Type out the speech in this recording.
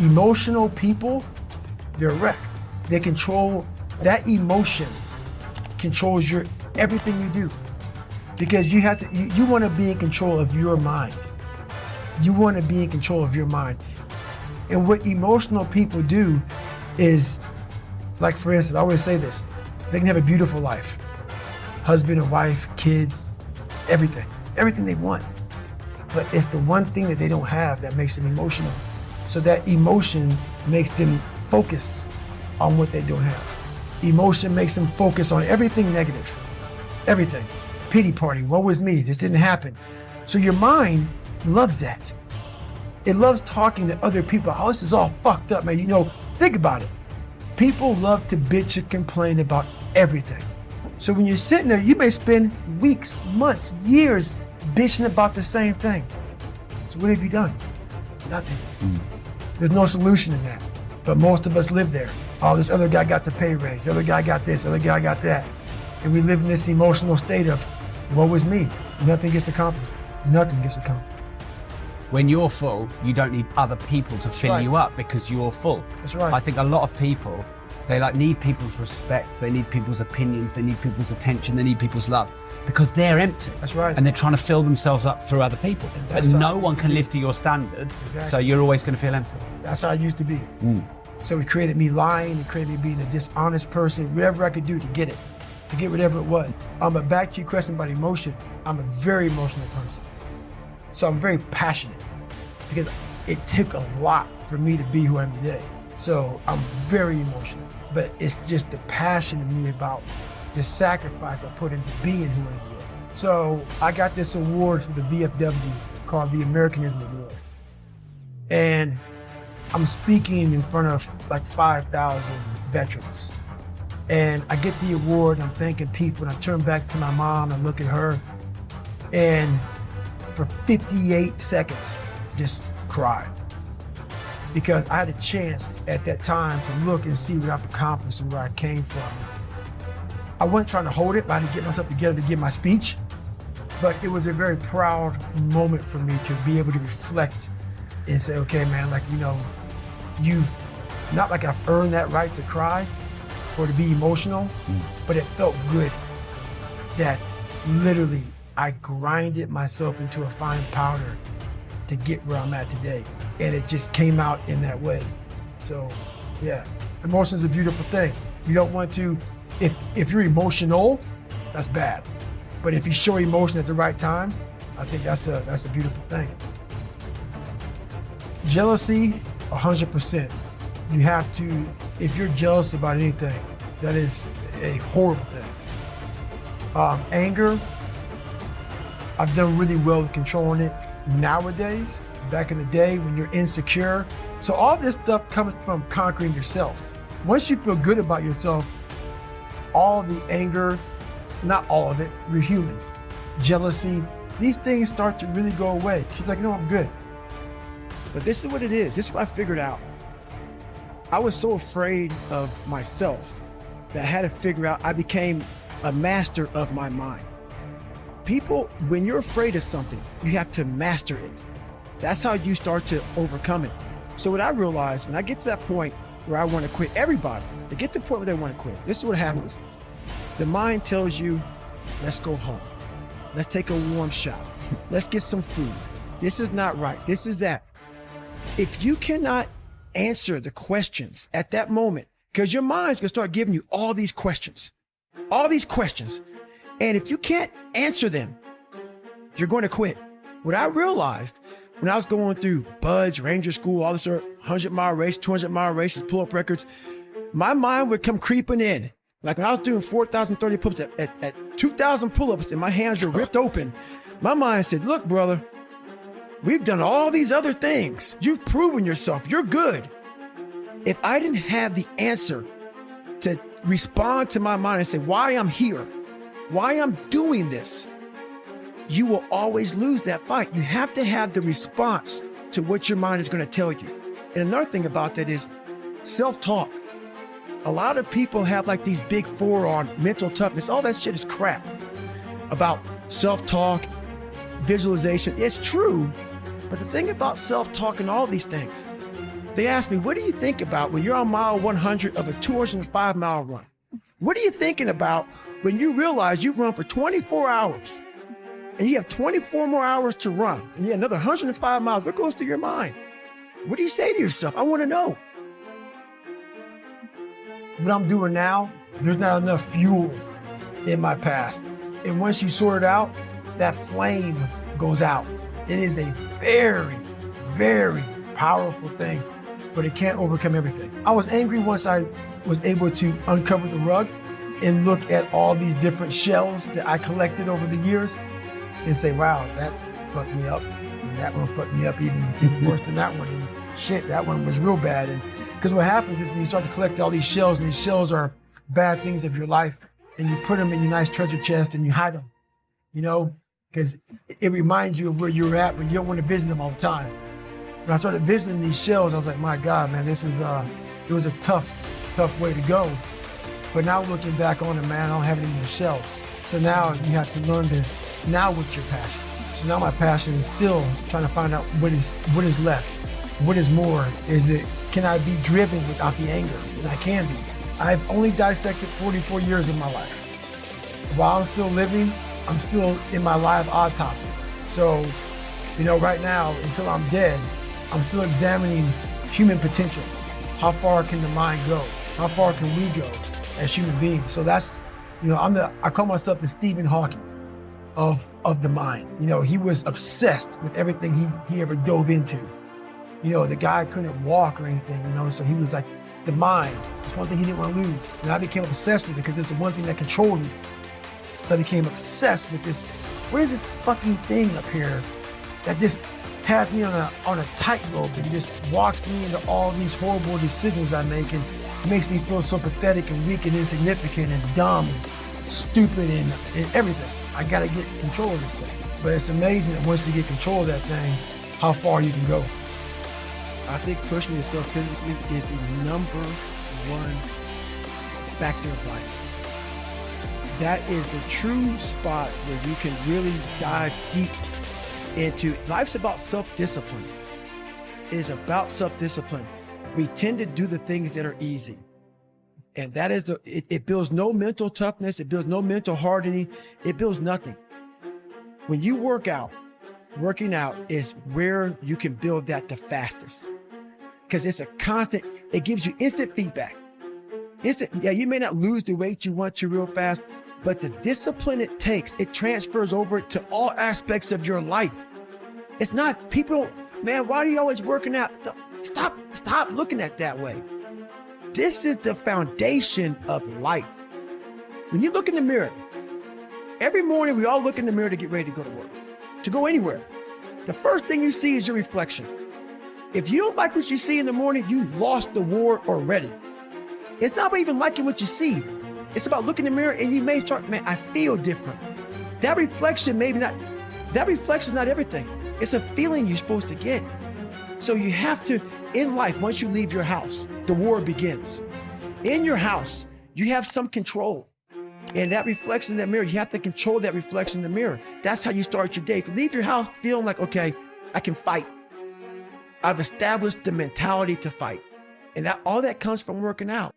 Emotional people, they're a wreck. They control, that emotion controls everything you do. Because you want to be in control of your mind. You want to be in control of your mind. And what emotional people do is, like for instance, I always say this, they can have a beautiful life. Husband and wife, kids, everything they want. But it's the one thing that they don't have that makes them emotional. So that emotion makes them focus on what they don't have. Emotion makes them focus on everything negative, everything. Pity party, woe was me, this didn't happen. So your mind loves that. It loves talking to other people. Oh, this is all fucked up, man. You know, think about it. People love to bitch and complain about everything. So when you're sitting there, you may spend weeks, months, years bitching about the same thing. So what have you done? Nothing. There's no solution in that. But most of us live there. Oh, this other guy got the pay raise. The other guy got this, the other guy got that. And we live in this emotional state of, woe was me. Nothing gets accomplished. Nothing gets accomplished. When you're full, you don't need other people to fill you up because you're full. That's right. I think a lot of people, they need people's respect, they need people's opinions, they need people's attention, they need people's love because they're empty. That's right. And they're trying to fill themselves up through other people. But no one can live to your standard, so you're always going to feel empty. That's how I used to be. So it created me lying, it created me being a dishonest person, whatever I could do to get it, to get whatever it was. But back to your question about emotion, I'm a very emotional person. So I'm very passionate because it took a lot for me to be who I am today. So I'm very emotional, but it's just the passion in me about the sacrifice I put into being who I am. So I got this award for the VFW called the Americanism Award. And I'm speaking in front of like 5,000 veterans. And I get the award, I'm thanking people, and I turn back to my mom and look at her, and for 58 seconds, just cried. Because I had a chance at that time to look and see what I've accomplished and where I came from. I wasn't trying to hold it, but I had to get myself together to give my speech. But it was a very proud moment for me to be able to reflect and say, okay, man, like, you know, not like I've earned that right to cry or to be emotional, but it felt good that literally I grinded myself into a fine powder to get where I'm at today. And it just came out in that way. So yeah, emotion is a beautiful thing. You don't want to, if you're emotional, that's bad. But if you show emotion at the right time, I think that's a beautiful thing. Jealousy, 100%. You have to, if you're jealous about anything, that is a horrible thing. Anger, I've done really well with controlling it nowadays. Back in the day when you're insecure. So all this stuff comes from conquering yourself. Once you feel good about yourself, all the anger, not all of it, we're human. Jealousy, these things start to really go away. She's like, no, I'm good. But this is what it is. This is what I figured out. I was so afraid of myself that I had to figure out, I became a master of my mind. People, when you're afraid of something, you have to master it. That's how you start to overcome it. So what I realized, when I get to that point where I want to quit, everybody, they get to the point where they want to quit. This is what happens. The mind tells you, let's go home. Let's take a warm shower. Let's get some food. This is not right. This is that. If you cannot answer the questions at that moment, because your mind's gonna start giving you all these questions. And if you can't answer them, you're going to quit. What I realized when I was going through Buds, Ranger School, all this 100-mile race, 200-mile races, pull-up records, my mind would come creeping in. Like when I was doing 4,030 pull-ups at 2,000 pull-ups and my hands were ripped open, my mind said, look, brother, we've done all these other things. You've proven yourself. You're good. If I didn't have the answer to respond to my mind and say why I'm here, why I'm doing this, you will always lose that fight. You have to have the response to what your mind is going to tell you. And another thing about that is self-talk. A lot of people have like these big four on mental toughness. All that shit is crap about self-talk, visualization. It's true. But the thing about self-talk and all these things, They asked me, what do you think about when you're on mile 100 of a 205-mile run? What are you thinking about when you realize you've run for 24 hours and you have 24 more hours to run and you have another 105 miles? What goes through your mind? What do you say to yourself? I want to know. What I'm doing now, there's not enough fuel in my past. And once you sort it out, that flame goes out. It is a very, very powerful thing, but it can't overcome everything. I was angry once I was able to uncover the rug and look at all these different shells that I collected over the years and say, wow, that fucked me up. And that one fucked me up even worse than that one. And shit, that one was real bad. And because what happens is when you start to collect all these shells, and these shells are bad things of your life, and you put them in your nice treasure chest and you hide them, you know, because it reminds you of where you're at when you don't want to visit them all the time. When I started visiting these shells, I was like, my God, man, this was it was a tough way to go. But now looking back on it, man, I don't have any more shells. So now you have to learn to, now what's your passion? So now my passion is still trying to find out what is left. What is more? Can I be driven without the anger? And I can be. I've only dissected 44 years of my life. While I'm still living, I'm still in my live autopsy. So, you know, right now, until I'm dead, I'm still examining human potential. How far can the mind go? How far can we go as human beings? So that's, you know, I call myself the Stephen Hawking of the mind. You know, he was obsessed with everything he ever dove into. You know, the guy couldn't walk or anything, you know, so he was like, the mind. It's one thing he didn't want to lose. And I became obsessed with it because it's the one thing that controlled me. So I became obsessed with this. What is this fucking thing up here that just has me on a tightrope and just walks me into all these horrible decisions I make and makes me feel so pathetic and weak and insignificant and dumb and stupid and everything. I gotta get control of this thing. But it's amazing that once you get control of that thing, how far you can go. I think pushing yourself physically is the #1 factor of life. That is the true spot where you can really dive deep into. Life's about self-discipline. It is about self-discipline. We tend to do the things that are easy. And that is it builds no mental toughness. It builds no mental hardening. It builds nothing. When you work out, working out is where you can build that the fastest. Because it's a constant, it gives you instant feedback. Yeah, you may not lose the weight you want to real fast, but the discipline it takes, it transfers over to all aspects of your life. It's not, people, man, why are you always working out? Stop looking at it that way. This is the foundation of life. When you look in the mirror, every morning we all look in the mirror to get ready to go to work, to go anywhere. The first thing you see is your reflection. If you don't like what you see in the morning, you lost the war already. It's not about even liking what you see. It's about looking in the mirror and you may start, man, I feel different. That reflection is not everything. It's a feeling you're supposed to get. So you have to, in life, once you leave your house, the war begins. In your house, you have some control. And that reflection in the mirror, you have to control that reflection in the mirror. That's how you start your day. If you leave your house feeling like, okay, I can fight. I've established the mentality to fight. And all that comes from working out.